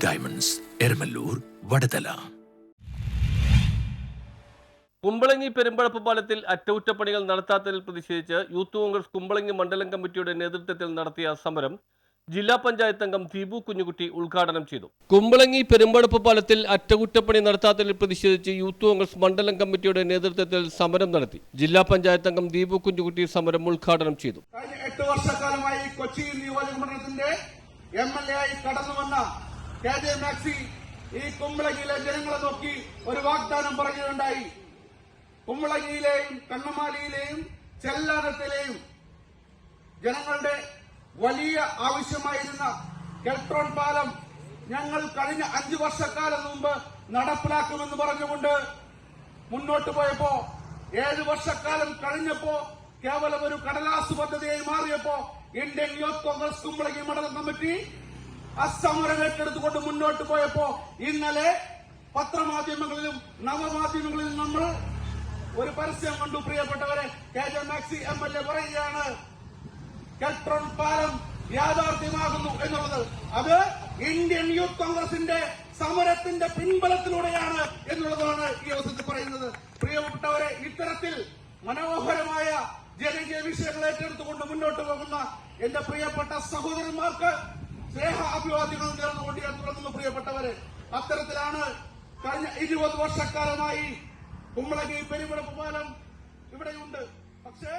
Diamonds, Eramallur, Vadathala. Kumbalangi പെരുമ്പഴപ്പ് പാലത്തിൽ അറ്റകുറ്റപ്പണികൾ നടത്താത്തതിൽ പ്രതിഷേധിച്ച് യൂത്ത് കോൺഗ്രസ് കുമ്പളങ്ങി മണ്ഡലം കമ്മിറ്റിയുടെ നേതൃത്വത്തിൽ നടത്തിയ സമരം ജില്ലാ പഞ്ചായത്ത് അംഗം ദീപു കുഞ്ഞുകുട്ടി ഉദ്ഘാടനം ചെയ്തു. കുമ്പളങ്ങി പെരുമ്പഴപ്പ് പാലത്തിൽ അറ്റകുറ്റപ്പണി നടത്താത്തതിൽ പ്രതിഷേധിച്ച് യൂത്ത് കോൺഗ്രസ് മണ്ഡലം കമ്മിറ്റിയുടെ നേതൃത്വത്തിൽ സമരം നടത്തി. ജില്ലാ പഞ്ചായത്ത് അംഗം ദീപു കുഞ്ഞുകുട്ടി സമരം ഉദ്ഘാടനം ചെയ്തു. കഴിഞ്ഞ 8 വർഷക്കാലമായി കൊച്ചി നിയോജകമണ്ഡലത്തിന്റെ MLA ആയി കടന്നു വന്ന KJ മാക്സി ഈ കുമ്പളങ്ങിയിലെ ജനങ്ങളെ നോക്കി ഒരു വാഗ്ദാനം പറയുകയുണ്ടായി. കുമ്പളങ്ങിയിലെയും കണ്ണമാലിയിലെയും ചെല്ലാനത്തിലെയും ജനങ്ങളുടെ വലിയ ആവശ്യമായിരുന്ന കെൽട്രോൺ പാലം ഞങ്ങൾ കഴിഞ്ഞ 5 വർഷക്കാലം മുമ്പ് നടപ്പിലാക്കുമെന്ന് പറഞ്ഞുകൊണ്ട് മുന്നോട്ട് പോയപ്പോ 7 വർഷക്കാലം കഴിഞ്ഞപ്പോ കേവലം ഒരു കടലാസ് പദ്ധതിയായി മാറിയപ്പോ ഇന്ത്യൻ യൂത്ത് കോൺഗ്രസ് കുമ്പളങ്ങി മണ്ഡലം കമ്മിറ്റി അസമരം ഏറ്റെടുത്തുകൊണ്ട് മുന്നോട്ട് പോയപ്പോ ഇന്നലെ പത്രമാധ്യമങ്ങളിലും നവമാധ്യമങ്ങളിലും നമ്മൾ ഒരു പരസ്യം കണ്ടു. പ്രിയപ്പെട്ടവരെ, KJ മാക്സി MLA പറയുകയാണ് കെൽട്രോൺ പാലം യാഥാർത്ഥ്യമാകുന്നു എന്നുള്ളത്. അത് ഇന്ത്യൻ യൂത്ത് കോൺഗ്രസിന്റെ സമരത്തിന്റെ പിൻബലത്തിലൂടെയാണ് എന്നുള്ളതാണ് ഈ അവസരത്തിൽ പറയുന്നത്. പ്രിയപ്പെട്ടവരെ, ഇത്തരത്തിൽ മനോഹരമായ ജനകീയ വിഷയങ്ങൾ ഏറ്റെടുത്തുകൊണ്ട് മുന്നോട്ട് പോകുന്ന എന്റെ പ്രിയപ്പെട്ട സഹോദരന്മാർക്ക് സ്നേഹ അഭിവാദ്യങ്ങൾ നേർന്നുകൊണ്ട് ഞാൻ തുടങ്ങുന്നു. പ്രിയപ്പെട്ടവരെ, അത്തരത്തിലാണ് കഴിഞ്ഞ 20 വർഷക്കാലമായി കുമ്പളങ്ങി പെരുമ്പഴപ്പ് പാലം ഇവിടെയുണ്ട്. പക്ഷേ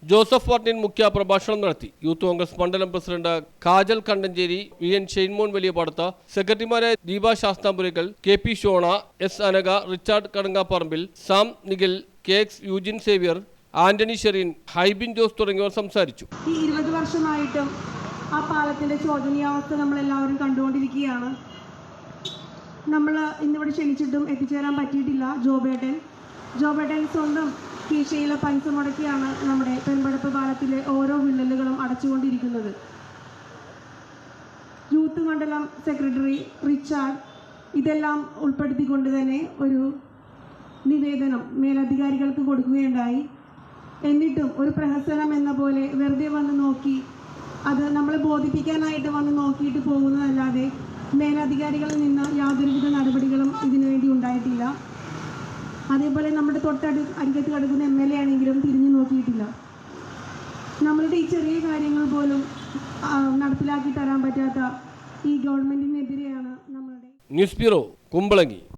ജോസഫ് മാർട്ടിൻ മുഖ്യ പ്രഭാഷണം നടത്തി. യൂത്ത് കോൺഗ്രസ് മണ്ഡലം പ്രസിഡന്റ് കാജൽ കണ്ടഞ്ചേരി, VN ഷെയ്ൻമോൻ വലിയപാടത്ത്, സെക്രട്ടറിമാരായ Deepa Sasthampurackal, KP Shona, S Anaka, Richard Kadangaparambil, Sam Nikhil, KX Eugene Xavier, Antony Shereen, Hybin Jose തുടങ്ങിയവർ സംസാരിച്ചു. ഈ 20 വർഷമായിട്ടും ആ പാലത്തിന്റെ ശോചനീയാവസ്ഥ നമ്മളെല്ലാവരും കണ്ടുകൊണ്ടിരിക്കുകയാണ്. നമ്മൾ ഇന്നിവിടെ ക്ഷണിച്ചിട്ടും എത്തിച്ചേരാൻ പറ്റിയിട്ടില്ല. ജോബേട്ടൻ സ്വന്തം കീശയിലെ പൈസ മുടക്കിയാണ് നമ്മുടെ പെരുമ്പഴപ്പ് പാലത്തിലെ ഓരോ വിള്ളലുകളും അടച്ചുകൊണ്ടിരിക്കുന്നത്. യൂത്ത് മണ്ഡലം സെക്രട്ടറി റിച്ചാർഡ് ഇതെല്ലാം ഉൾപ്പെടുത്തിക്കൊണ്ട് തന്നെ ഒരു നിവേദനം മേലധികാരികൾക്ക് കൊടുക്കുകയുണ്ടായി. എന്നിട്ടും ഒരു പ്രഹസനം എന്ന പോലെ വെറുതെ വന്ന് നോക്കി, അത് നമ്മളെ ബോധിപ്പിക്കാനായിട്ട് വന്ന് നോക്കിയിട്ട് പോകുന്നതല്ലാതെ മേലധികാരികളിൽ നിന്ന് യാതൊരുവിധ നടപടികളും ഇതിനുവേണ്ടി ഉണ്ടായിട്ടില്ല. അതേപോലെ നമ്മുടെ അരികത്ത് കിടക്കുന്ന MLA ആണെങ്കിലും തിരിഞ്ഞു നോക്കിയിട്ടില്ല. നമ്മളുടെ ഈ ചെറിയ കാര്യങ്ങൾ പോലും നടപ്പിലാക്കി തരാൻ പറ്റാത്ത ഈ ഗവൺമെന്റിനെതിരെയാണ് നമ്മളുടെ ന്യൂസ് ബ്യൂറോ, കുമ്പളങ്ങി.